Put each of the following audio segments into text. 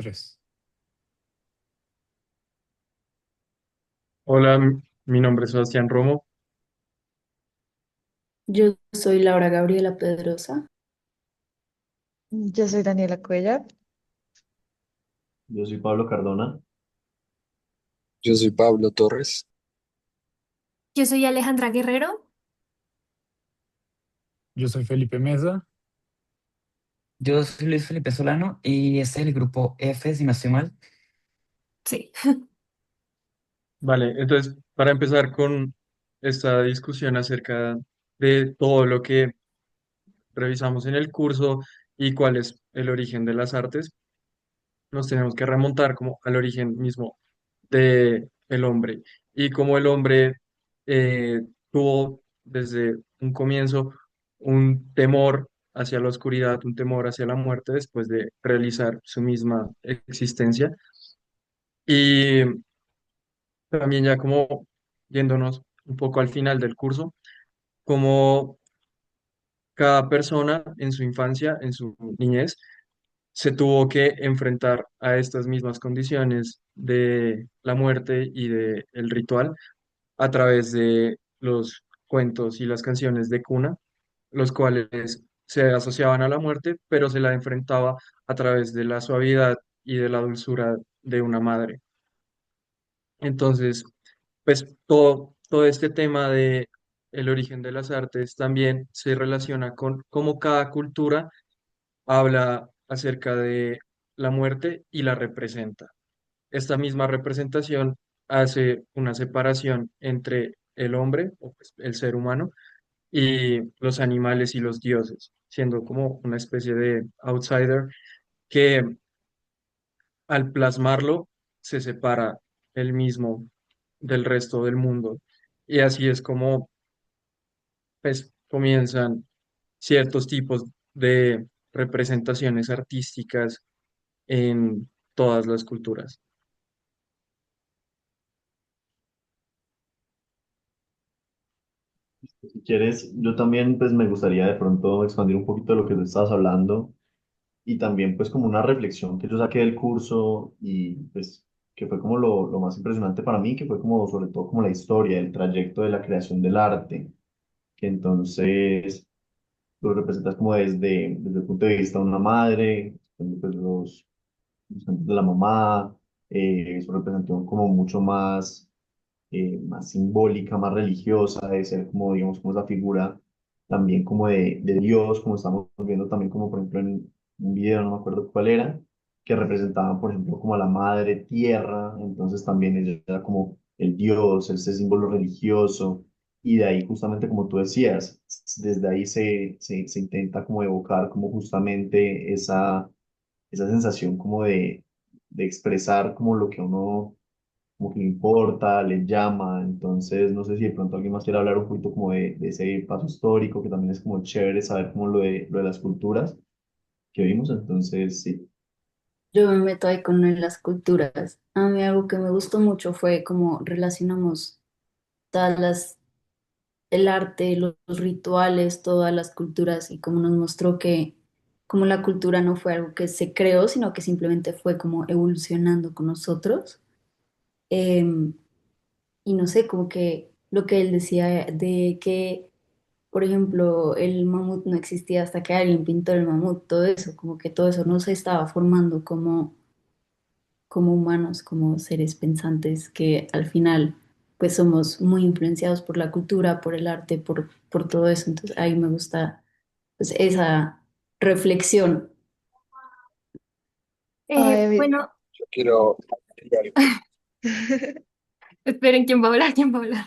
Tres. Hola, mi nombre es Sebastián Romo. Yo soy Laura Gabriela Pedrosa. Yo soy Daniela Cuellar. Yo soy Pablo Cardona. Yo soy Pablo Torres. Yo soy Alejandra Guerrero. Yo soy Felipe Mesa. Yo soy Luis Felipe Solano y este es el grupo F, si no estoy mal. Sí. Vale, entonces, para empezar con esta discusión acerca de todo lo que revisamos en el curso y cuál es el origen de las artes, nos tenemos que remontar como al origen mismo de el hombre y cómo el hombre tuvo desde un comienzo un temor hacia la oscuridad, un temor hacia la muerte después de realizar su misma existencia. Y también ya como yéndonos un poco al final del curso, como cada persona en su infancia, en su niñez, se tuvo que enfrentar a estas mismas condiciones de la muerte y de el ritual a través de los cuentos y las canciones de cuna, los cuales se asociaban a la muerte, pero se la enfrentaba a través de la suavidad y de la dulzura de una madre. Entonces, pues todo este tema de el origen de las artes también se relaciona con cómo cada cultura habla acerca de la muerte y la representa. Esta misma representación hace una separación entre el hombre, o pues, el ser humano, y los animales y los dioses, siendo como una especie de outsider que al plasmarlo se separa el mismo del resto del mundo. Y así es como pues, comienzan ciertos tipos de representaciones artísticas en todas las culturas. Si quieres, yo también pues me gustaría de pronto expandir un poquito de lo que tú estabas hablando y también pues como una reflexión que yo saqué del curso y pues que fue como lo más impresionante para mí, que fue como sobre todo como la historia, el trayecto de la creación del arte, que entonces lo representas como desde el punto de vista de una madre, pues los cantos de la mamá, es una representación como mucho más simbólica, más religiosa, de ser como, digamos, como esa figura también como de Dios, como estamos viendo también como por ejemplo en un video, no me acuerdo cuál era, que representaban por ejemplo como a la madre tierra, entonces también ella era como el Dios, ese símbolo religioso, y de ahí justamente como tú decías, desde ahí se intenta como evocar como justamente esa sensación como de expresar como lo que a uno como que le importa, le llama, entonces no sé si de pronto alguien más quiere hablar un poquito como de ese paso histórico, que también es como chévere saber como lo de las culturas que vimos, entonces sí. Yo me meto ahí con las culturas. A mí algo que me gustó mucho fue cómo relacionamos todas el arte, los rituales, todas las culturas y cómo nos mostró que como la cultura no fue algo que se creó, sino que simplemente fue como evolucionando con nosotros. Em, y no sé, como que lo que él decía de que, por ejemplo, el mamut no existía hasta que alguien pintó el mamut, todo eso, como que todo eso no se estaba formando como humanos, como seres pensantes, que al final pues somos muy influenciados por la cultura, por el arte, por todo eso. Entonces ahí me gusta pues esa reflexión. Ay, Bueno, Yo quiero agregar algo. esperen, ¿quién va a hablar? ¿Quién va a hablar?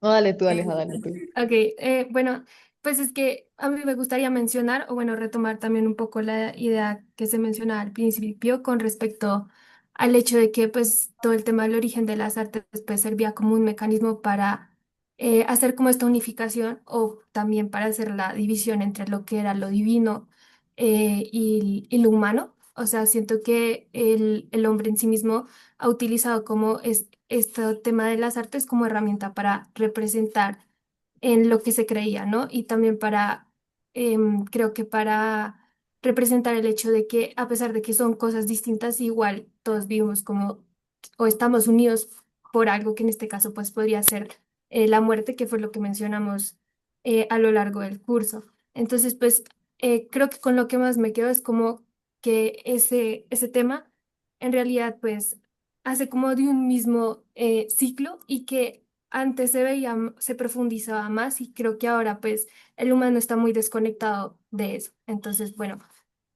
no, dale tú, Eh, Aleja, dale tú. ok, bueno, pues es que a mí me gustaría mencionar, o bueno, retomar también un poco la idea que se mencionaba al principio con respecto al hecho de que pues todo el tema del origen de las artes pues servía como un mecanismo para hacer como esta unificación o también para hacer la división entre lo que era lo divino y lo humano. O sea, siento que el hombre en sí mismo ha utilizado como este tema de las artes como herramienta para representar en lo que se creía, ¿no? Y también para, creo que para representar el hecho de que a pesar de que son cosas distintas, igual todos vivimos como o estamos unidos por algo que en este caso pues podría ser la muerte, que fue lo que mencionamos a lo largo del curso. Entonces, pues creo que con lo que más me quedo es como que ese tema en realidad pues hace como de un mismo ciclo y que antes se veía, se profundizaba más y creo que ahora pues el humano está muy desconectado de eso. Entonces, bueno,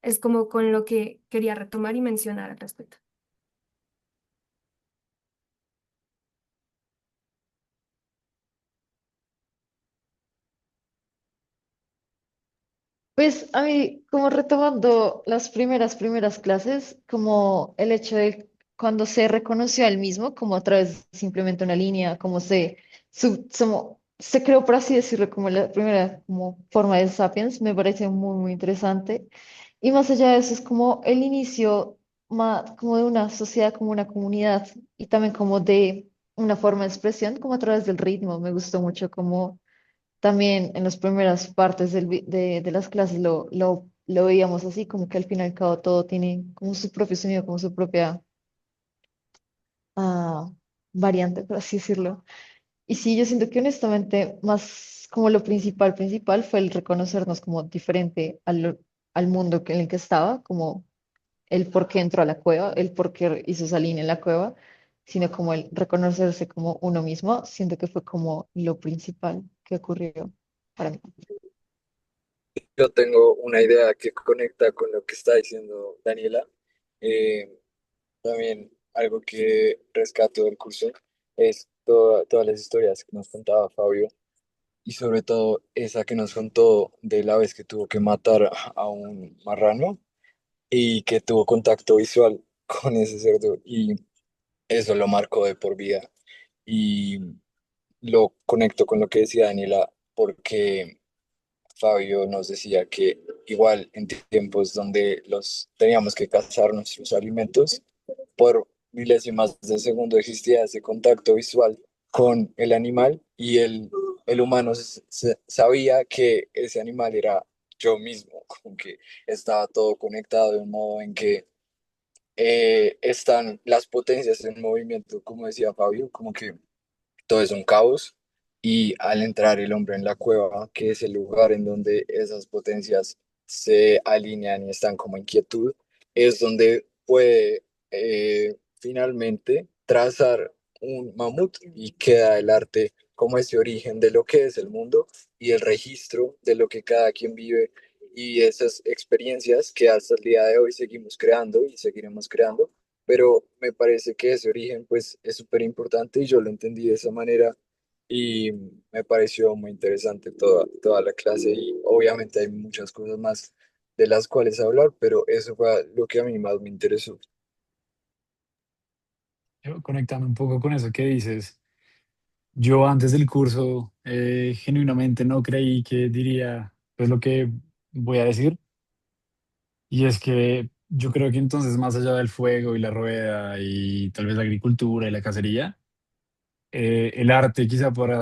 es como con lo que quería retomar y mencionar al respecto. Pues a mí, como retomando las primeras clases, como el hecho de cuando se reconoció a él mismo, como a través de simplemente una línea, como se creó, por así decirlo, como la primera como forma de Sapiens, me parece muy, muy interesante. Y más allá de eso, es como el inicio más, como de una sociedad, como una comunidad, y también como de una forma de expresión, como a través del ritmo. Me gustó mucho como también en las primeras partes de las clases lo veíamos así, como que al fin y al cabo todo tiene como su propio sonido, como su propia ah, variante, por así decirlo. Y sí, yo siento que honestamente más como lo principal fue el reconocernos como diferente al mundo en el que estaba, como el por qué entró a la cueva, el por qué hizo esa línea en la cueva, sino como el reconocerse como uno mismo, siento que fue como lo principal que ocurrió para mí. Yo tengo una idea que conecta con lo que está diciendo Daniela. Eh, También algo que rescato del curso es todas las historias que nos contaba Fabio y sobre todo esa que nos contó de la vez que tuvo que matar a un marrano y que tuvo contacto visual con ese cerdo y eso lo marcó de por vida. Y lo conecto con lo que decía Daniela porque Fabio nos decía que igual en tiempos donde los teníamos que cazar nuestros alimentos, por milésimas de segundo existía ese contacto visual con el animal y el humano sabía que ese animal era yo mismo, como que estaba todo conectado de un modo en que están las potencias en movimiento, como decía Fabio, como que todo es un caos y al entrar el hombre en la cueva, que es el lugar en donde esas potencias se alinean y están como en quietud, es donde puede finalmente trazar un mamut y queda el arte como ese origen de lo que es el mundo y el registro de lo que cada quien vive y esas experiencias que hasta el día de hoy seguimos creando y seguiremos creando, pero me parece que ese origen pues es súper importante y yo lo entendí de esa manera y me pareció muy interesante toda la clase y obviamente hay muchas cosas más de las cuales hablar, pero eso fue lo que a mí más me interesó. Yo, conectando un poco con eso que dices, yo antes del curso genuinamente no creí que diría pues lo que voy a decir, y es que yo creo que entonces más allá del fuego y la rueda y tal vez la agricultura y la cacería, el arte quizá podrá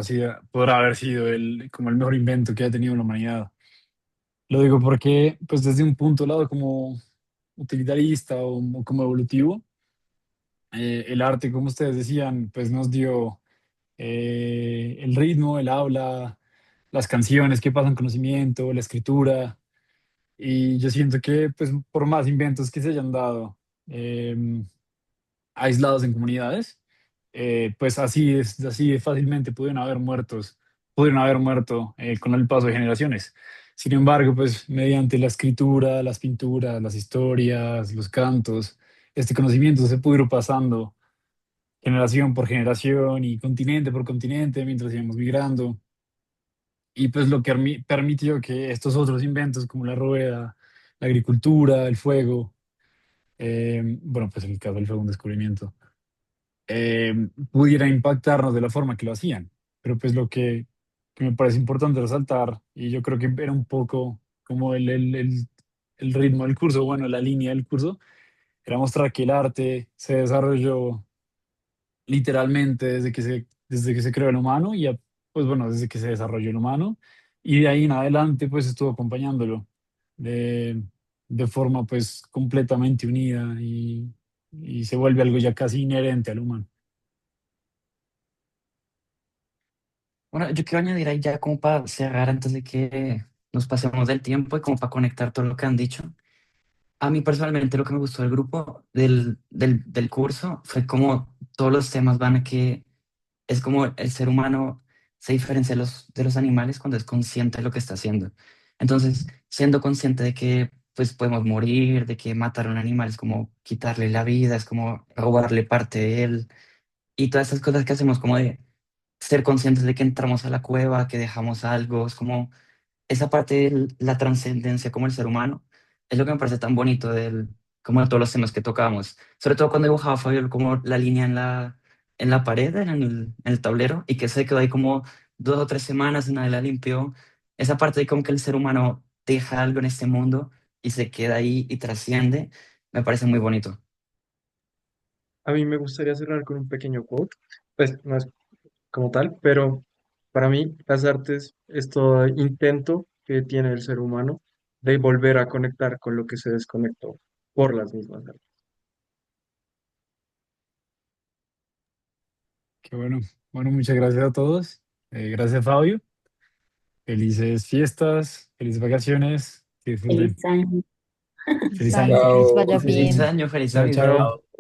haber sido como el mejor invento que ha tenido la humanidad. Lo digo porque pues desde un punto lado como utilitarista o como evolutivo, el arte, como ustedes decían, pues nos dio el ritmo, el habla, las canciones que pasan conocimiento, la escritura. Y yo siento que, pues, por más inventos que se hayan dado aislados en comunidades, pues así de fácilmente pudieron haber muerto con el paso de generaciones. Sin embargo, pues mediante la escritura, las pinturas, las historias, los cantos, este conocimiento se pudo ir pasando generación por generación y continente por continente mientras íbamos migrando. Y pues lo que permitió que estos otros inventos como la rueda, la agricultura, el fuego, bueno, pues en el caso del fuego un descubrimiento, eh, pudiera impactarnos de la forma que lo hacían. Pero pues que me parece importante resaltar, y yo creo que era un poco como el ritmo del curso, bueno, la línea del curso, era mostrar que el arte se desarrolló literalmente desde que se creó el humano y pues bueno, desde que se desarrolló el humano y de ahí en adelante pues estuvo acompañándolo de, de forma pues completamente unida y se vuelve algo ya casi inherente al humano. Bueno, yo quiero añadir ahí ya como para cerrar antes de que nos pasemos del tiempo y como para conectar todo lo que han dicho. A mí personalmente lo que me gustó del grupo, del curso, fue como todos los temas van a que es como el ser humano se diferencia de los animales cuando es consciente de lo que está haciendo. Entonces, siendo consciente de que pues podemos morir, de que matar a un animal es como quitarle la vida, es como robarle parte de él, y todas esas cosas que hacemos como de ser conscientes de que entramos a la cueva, que dejamos algo, es como esa parte de la trascendencia como el ser humano, es lo que me parece tan bonito como de todos los temas que tocábamos. Sobre todo cuando dibujaba Fabio como la línea en la pared, en el tablero, y que se quedó ahí como 2 o 3 semanas y nadie la limpió. Esa parte de como que el ser humano deja algo en este mundo y se queda ahí y trasciende, me parece muy bonito. A mí me gustaría cerrar con un pequeño quote, pues no es como tal, pero para mí las artes es todo intento que tiene el ser humano de volver a conectar con lo que se desconectó por las mismas artes. Qué bueno. Bueno, muchas gracias a todos. Gracias, Fabio. Felices fiestas, felices vacaciones. Que disfruten. Feliz año. Feliz año. Dale, que les Chao. vaya Feliz bien. año, feliz Chao, Navidad. chao. Chao.